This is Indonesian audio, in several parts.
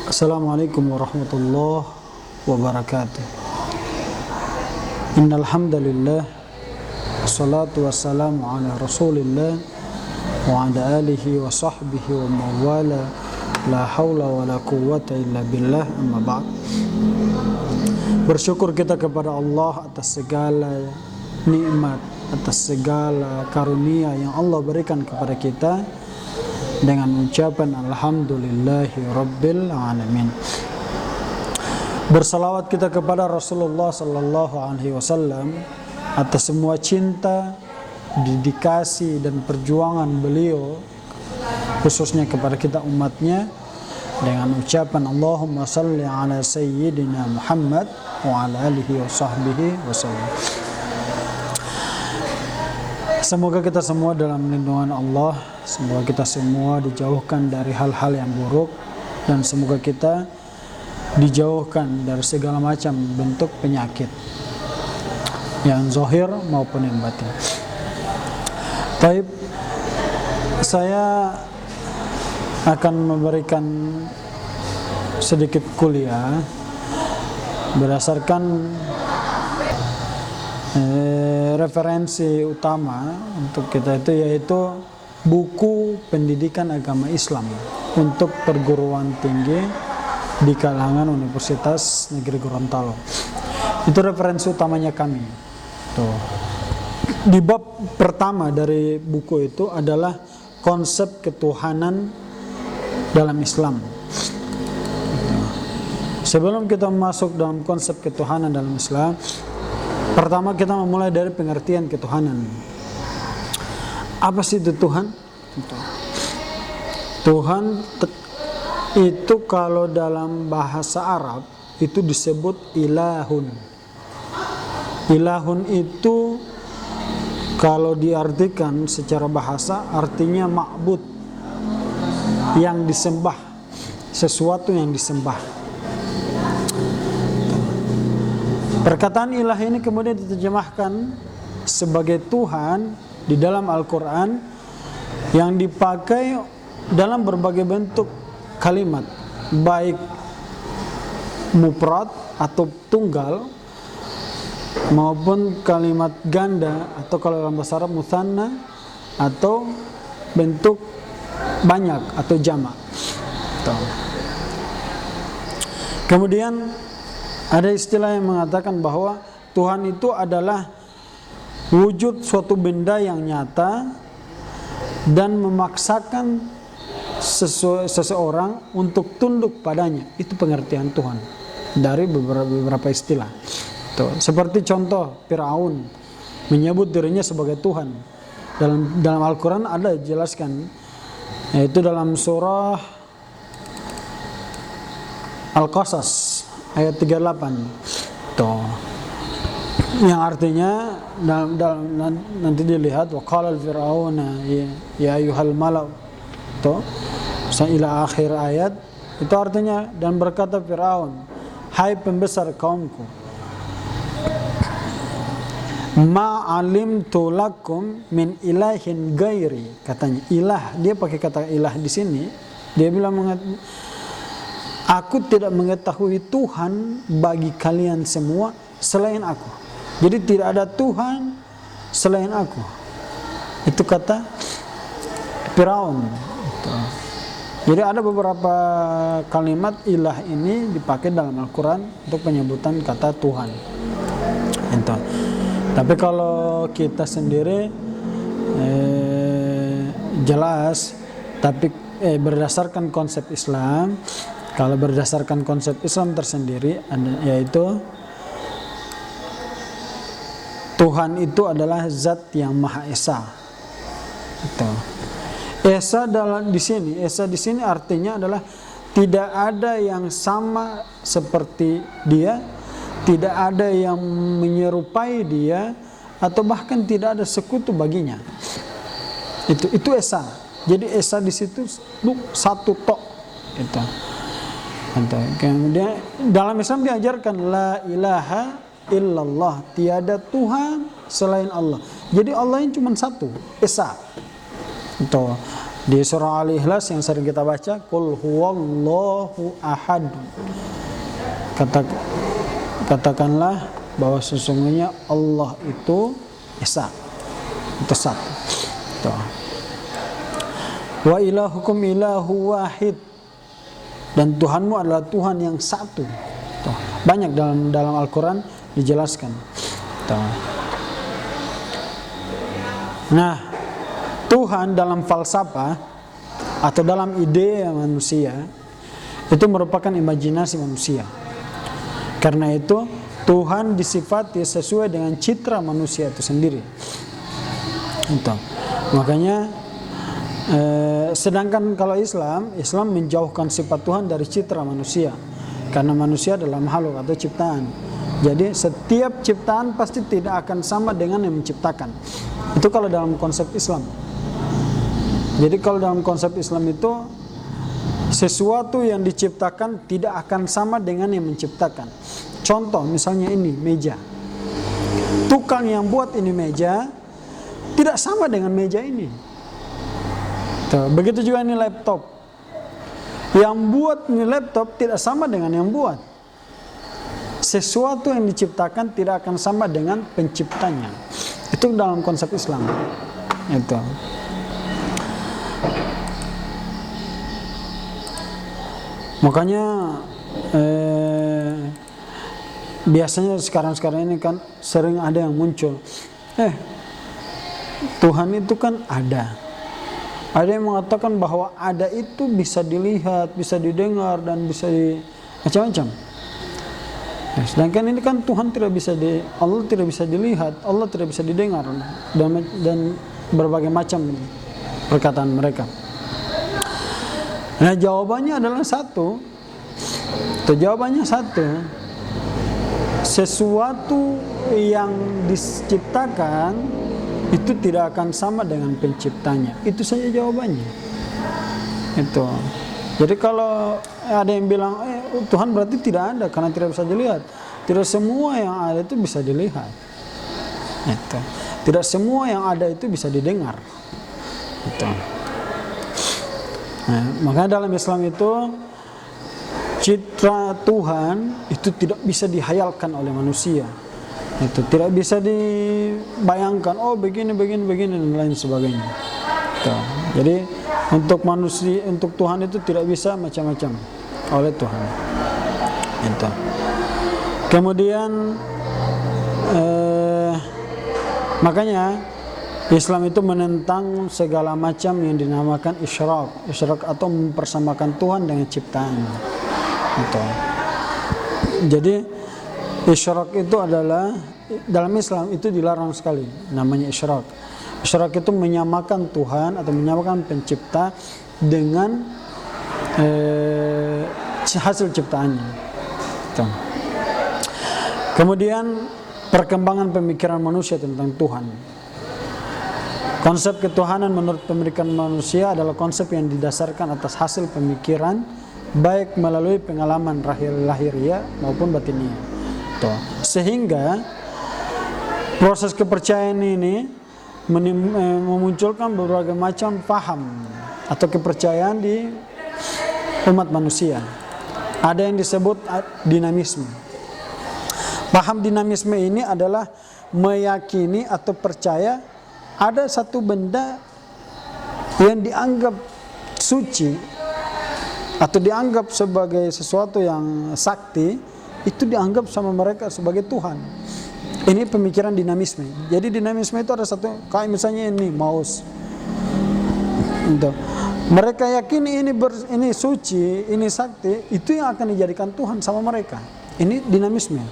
Assalamualaikum warahmatullahi wabarakatuh. Innal hamdalillah wassalatu wassalamu ala Rasulillah wa ala alihi wa sahbihi wa mawala la haula wa la quwwata illa billah, amma ba'd. Bersyukur kita kepada Allah atas segala nikmat, atas segala karunia yang Allah berikan kepada kita dengan ucapan alhamdulillahi rabbil alamin. Bersalawat kita kepada Rasulullah sallallahu alaihi wasallam atas semua cinta, dedikasi dan perjuangan beliau khususnya kepada kita umatnya dengan ucapan Allahumma salli ala sayyidina Muhammad wa ala alihi wa sahbihi wasallam. Semoga kita semua dalam lindungan Allah, semoga kita semua dijauhkan dari hal-hal yang buruk, dan semoga kita dijauhkan dari segala macam bentuk penyakit yang zahir maupun yang batin. Baik, saya akan memberikan sedikit kuliah berdasarkan referensi utama untuk kita itu yaitu buku pendidikan agama Islam untuk perguruan tinggi di kalangan Universitas Negeri Gorontalo. Itu referensi utamanya kami. Tuh. Di bab pertama dari buku itu adalah konsep ketuhanan dalam Islam. Sebelum kita masuk dalam konsep ketuhanan dalam Islam, pertama kita memulai dari pengertian ketuhanan. Apa sih itu Tuhan? Tuhan itu kalau dalam bahasa Arab itu disebut ilahun. Ilahun itu kalau diartikan secara bahasa artinya ma'bud, yang disembah, sesuatu yang disembah. Perkataan ilah ini kemudian diterjemahkan sebagai Tuhan di dalam Al-Quran yang dipakai dalam berbagai bentuk kalimat, baik mufrad atau tunggal maupun kalimat ganda, atau kalau dalam bahasa Arab mutsanna, atau bentuk banyak atau jamak. Kemudian ada istilah yang mengatakan bahwa Tuhan itu adalah wujud suatu benda yang nyata dan memaksakan seseorang untuk tunduk padanya. Itu pengertian Tuhan dari beberapa istilah. Tuh, seperti contoh Firaun menyebut dirinya sebagai Tuhan. Dalam Al-Quran ada dijelaskan, yaitu dalam surah Al-Qasas ayat 38. Tuh. Yang artinya nanti dilihat wa qala al-fir'auna ya ayyuhal mala'u. Tuh. Ila akhir ayat itu artinya, dan berkata Firaun, hai pembesar kaumku, ma alimtu lakum min ilahin ghairi. Katanya ilah, dia pakai kata ilah di sini. Dia bilang aku tidak mengetahui Tuhan bagi kalian semua selain aku. Jadi tidak ada Tuhan selain aku. Itu kata Firaun. Jadi ada beberapa kalimat ilah ini dipakai dalam Al-Quran untuk penyebutan kata Tuhan. Itu. Tapi kalau kita sendiri jelas, tapi berdasarkan konsep Islam. Kalau berdasarkan konsep Islam tersendiri, yaitu Tuhan itu adalah zat yang Maha Esa. Itu. Esa di sini artinya adalah tidak ada yang sama seperti Dia, tidak ada yang menyerupai Dia, atau bahkan tidak ada sekutu baginya. Itu Esa. Jadi Esa di situ satu tok. Itu. Kemudian dalam Islam diajarkan la ilaha illallah, tiada Tuhan selain Allah. Jadi Allah yang cuma satu, Esa. Itu. Di surah Al-Ikhlas yang sering kita baca, Qul huwallahu ahad. Katakanlah bahwa sesungguhnya Allah itu esa, itu satu. Tuh. Wa ilahukum ilahu wahid, dan Tuhanmu adalah Tuhan yang satu. Tuh. Banyak dalam Al-Quran dijelaskan. Tuh. Nah, Tuhan dalam falsafah atau dalam ide manusia itu merupakan imajinasi manusia. Karena itu Tuhan disifati sesuai dengan citra manusia itu sendiri. Itu. Makanya sedangkan kalau Islam menjauhkan sifat Tuhan dari citra manusia. Karena manusia adalah makhluk atau ciptaan. Jadi setiap ciptaan pasti tidak akan sama dengan yang menciptakan. Itu kalau dalam konsep Islam. Jadi kalau dalam konsep Islam itu sesuatu yang diciptakan tidak akan sama dengan yang menciptakan. Contoh misalnya ini meja. Tukang yang buat ini meja tidak sama dengan meja ini. Tuh, begitu juga ini laptop. Yang buat ini laptop tidak sama dengan yang buat. Sesuatu yang diciptakan tidak akan sama dengan penciptanya. Itu dalam konsep Islam. Itu. Makanya biasanya sekarang ini kan sering ada yang muncul, Tuhan itu kan ada. Ada yang mengatakan bahwa ada itu bisa dilihat, bisa didengar, dan bisa macam-macam. Sedangkan ini kan Tuhan Allah tidak bisa dilihat, Allah tidak bisa didengar, dan berbagai macam perkataan mereka. Nah, jawabannya adalah satu. Jawabannya satu. Sesuatu yang diciptakan itu tidak akan sama dengan penciptanya. Itu saja jawabannya. Itu. Jadi kalau ada yang bilang Tuhan berarti tidak ada karena tidak bisa dilihat. Tidak semua yang ada itu bisa dilihat. Itu. Tidak semua yang ada itu bisa didengar. Itu. Nah, makanya dalam Islam itu citra Tuhan itu tidak bisa dihayalkan oleh manusia. Itu tidak bisa dibayangkan, begini dan lain sebagainya. Tuh. Jadi untuk manusia, untuk Tuhan itu tidak bisa macam-macam oleh Tuhan. Itu. Kemudian makanya Islam itu menentang segala macam yang dinamakan isyrak atau mempersamakan Tuhan dengan ciptaan. Itu. Jadi isyrak itu adalah dalam Islam itu dilarang sekali, namanya isyrak. Isyrak itu menyamakan Tuhan atau menyamakan pencipta dengan hasil ciptaannya. Itu. Kemudian perkembangan pemikiran manusia tentang Tuhan. Konsep ketuhanan menurut pemikiran manusia adalah konsep yang didasarkan atas hasil pemikiran baik melalui pengalaman lahiriah maupun batiniah. Sehingga proses kepercayaan ini memunculkan berbagai macam paham atau kepercayaan di umat manusia. Ada yang disebut dinamisme. Paham dinamisme ini adalah meyakini atau percaya ada satu benda yang dianggap suci atau dianggap sebagai sesuatu yang sakti, itu dianggap sama mereka sebagai Tuhan. Ini pemikiran dinamisme. Jadi dinamisme itu ada satu, kayak misalnya ini mouse. Mereka yakini ini suci, ini sakti, itu yang akan dijadikan Tuhan sama mereka. Ini dinamisme.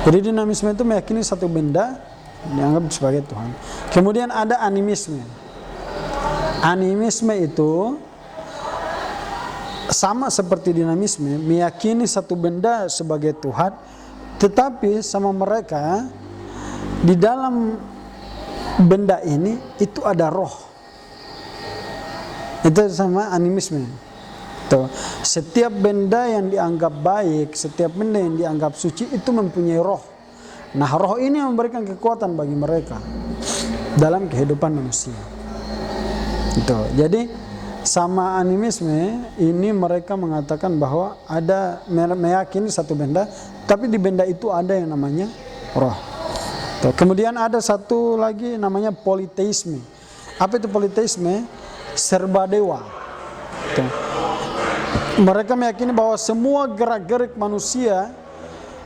Jadi dinamisme itu meyakini satu benda dianggap sebagai Tuhan. Kemudian ada animisme. Animisme itu sama seperti dinamisme, meyakini satu benda sebagai Tuhan, tetapi sama mereka di dalam benda ini itu ada roh. Itu sama animisme. Tuh. Setiap benda yang dianggap baik, setiap benda yang dianggap suci itu mempunyai roh. Nah, roh ini memberikan kekuatan bagi mereka dalam kehidupan manusia. Itu. Jadi sama animisme ini mereka mengatakan bahwa ada meyakini satu benda, tapi di benda itu ada yang namanya roh. Tuh. Kemudian ada satu lagi namanya politeisme. Apa itu politeisme? Serba dewa. Tuh. Mereka meyakini bahwa semua gerak-gerik manusia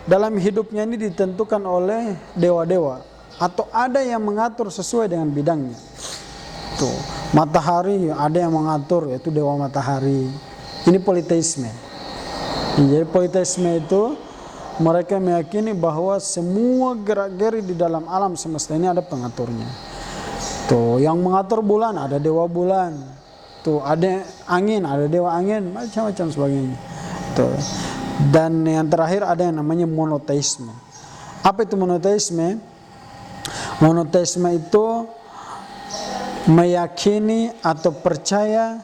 dalam hidupnya ini ditentukan oleh dewa-dewa, atau ada yang mengatur sesuai dengan bidangnya. Tuh, matahari ada yang mengatur, yaitu dewa matahari. Ini politeisme. Jadi politeisme itu mereka meyakini bahwa semua gerak-gerik di dalam alam semesta ini ada pengaturnya. Tuh, yang mengatur bulan ada dewa bulan. Tuh, ada angin, ada dewa angin, macam-macam sebagainya. Tuh. Dan yang terakhir ada yang namanya monoteisme. Apa itu monoteisme? Monoteisme itu meyakini atau percaya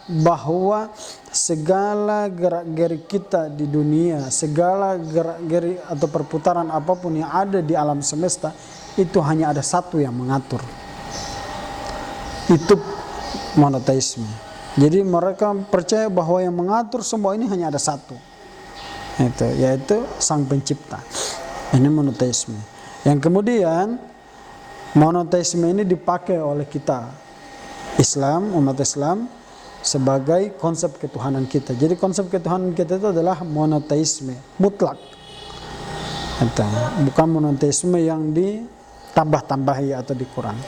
bahwa segala gerak-gerik kita di dunia, segala gerak-gerik atau perputaran apapun yang ada di alam semesta, itu hanya ada satu yang mengatur. Itu monoteisme. Jadi mereka percaya bahwa yang mengatur semua ini hanya ada satu, yaitu Sang Pencipta. Ini monoteisme. Yang kemudian monoteisme ini dipakai oleh kita Islam, umat Islam, sebagai konsep ketuhanan kita. Jadi konsep ketuhanan kita itu adalah monoteisme mutlak. Bukan monoteisme yang ditambah-tambahi atau dikurang.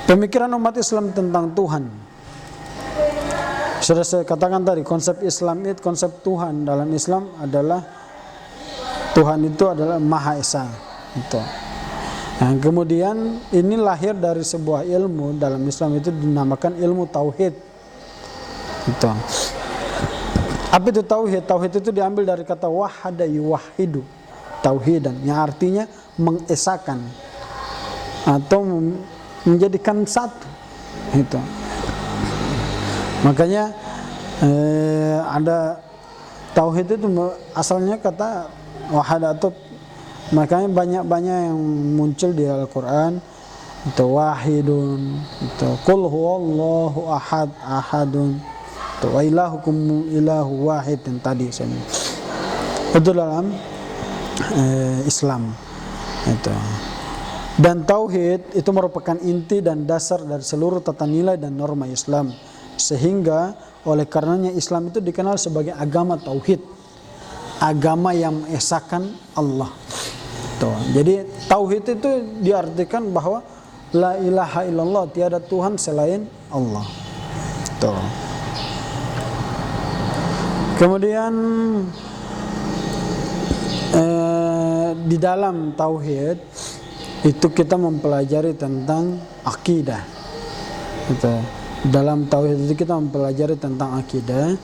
Pemikiran umat Islam tentang Tuhan, sudah saya katakan tadi, konsep Islam itu, konsep Tuhan dalam Islam adalah Tuhan itu adalah Maha Esa. Itu. Nah, kemudian ini lahir dari sebuah ilmu dalam Islam, itu dinamakan ilmu tauhid. Itu. Apa itu tauhid? Tauhid itu diambil dari kata wahada yuwahidu, tauhidan, yang artinya mengesakan atau menjadikan satu. Itu. Makanya ada tauhid itu asalnya kata wahada, atau makanya banyak-banyak yang muncul di Al-Quran itu wahidun, itu qul huwallahu ahad, ahadun, itu wa ilahukum ilahu wahid, yang tadi saya itu dalam Islam itu. Dan tauhid itu merupakan inti dan dasar dari seluruh tata nilai dan norma Islam, sehingga oleh karenanya Islam itu dikenal sebagai agama tauhid, agama yang mengesahkan Allah. Tuh. Jadi tauhid itu diartikan bahwa la ilaha illallah, tiada Tuhan selain Allah. Tuh. Kemudian di dalam tauhid itu kita mempelajari tentang akidah. Gitu. Dalam tauhid itu kita mempelajari tentang akidah.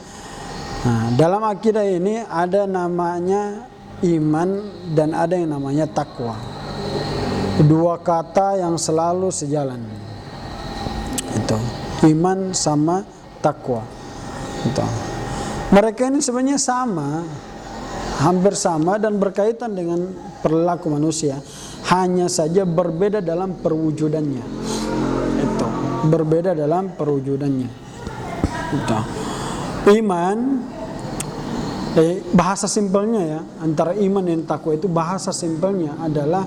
Nah, dalam akidah ini ada namanya iman dan ada yang namanya takwa. Dua kata yang selalu sejalan. Itu iman sama takwa. Itu. Mereka ini sebenarnya sama, hampir sama dan berkaitan dengan perilaku manusia. Hanya saja berbeda dalam perwujudannya. Itu berbeda dalam perwujudannya. Itu. Iman, bahasa simpelnya ya, antara iman dan takwa itu bahasa simpelnya adalah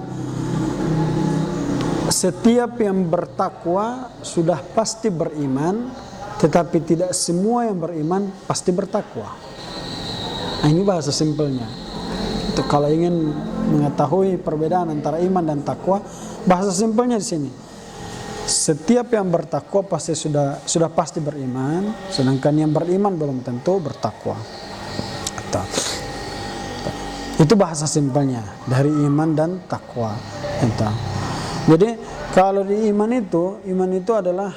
setiap yang bertakwa sudah pasti beriman, tetapi tidak semua yang beriman pasti bertakwa. Nah, ini bahasa simpelnya. Itu kalau ingin mengetahui perbedaan antara iman dan takwa, bahasa simpelnya di sini. Setiap yang bertakwa pasti sudah pasti beriman, sedangkan yang beriman belum tentu bertakwa. Itu bahasa simpelnya dari iman dan takwa. Jadi kalau di iman itu adalah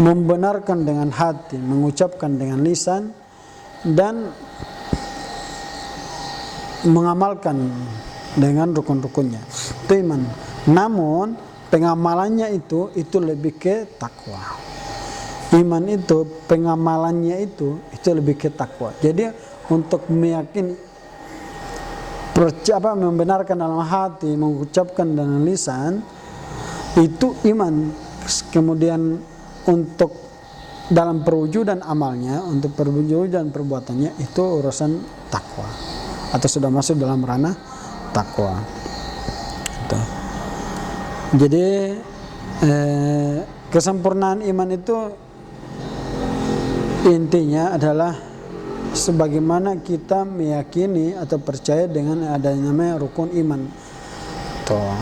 membenarkan dengan hati, mengucapkan dengan lisan, dan mengamalkan dengan rukun-rukunnya. Itu iman. Namun pengamalannya itu lebih ke takwa. Iman itu pengamalannya itu lebih ke takwa. Jadi untuk meyakini, membenarkan dalam hati, mengucapkan dengan lisan, Itu iman. Kemudian untuk dalam perwujudan amalnya, untuk perwujudan perbuatannya, itu urusan takwa, atau sudah masuk dalam ranah takwa. Gitu. Jadi kesempurnaan iman itu intinya adalah sebagaimana kita meyakini atau percaya dengan adanya namanya rukun iman. Tuh.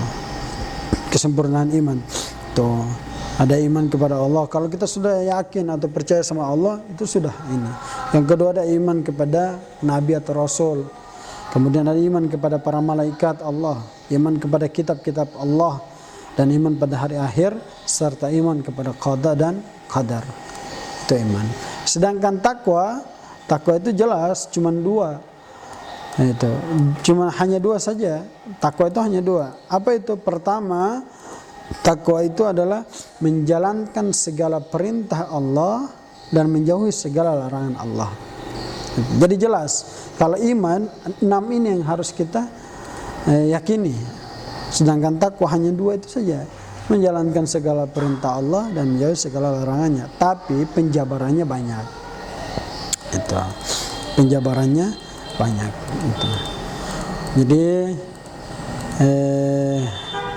Kesempurnaan iman. Tuh. Ada iman kepada Allah. Kalau kita sudah yakin atau percaya sama Allah, itu sudah ini. Yang kedua ada iman kepada nabi atau rasul. Kemudian ada iman kepada para malaikat Allah, iman kepada kitab-kitab Allah, dan iman pada hari akhir, serta iman kepada qada dan qadar. Itu iman. Sedangkan takwa itu jelas cuma dua. Itu cuma hanya dua saja. Takwa itu hanya dua. Apa itu? Pertama, takwa itu adalah menjalankan segala perintah Allah dan menjauhi segala larangan Allah. Jadi jelas, kalau iman 6 ini yang harus kita yakini. Sedangkan takwa hanya dua itu saja, menjalankan segala perintah Allah dan menjauhi segala larangannya. Tapi penjabarannya banyak. Itu penjabarannya banyak. Itu. Jadi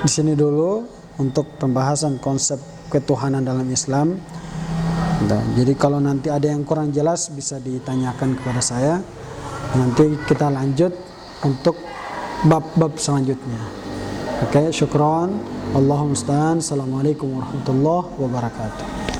di sini dulu untuk pembahasan konsep ketuhanan dalam Islam. Jadi kalau nanti ada yang kurang jelas bisa ditanyakan kepada saya. Nanti kita lanjut untuk bab-bab selanjutnya. Oke, syukron. Allahumma musta'an. Assalamualaikum warahmatullahi wabarakatuh.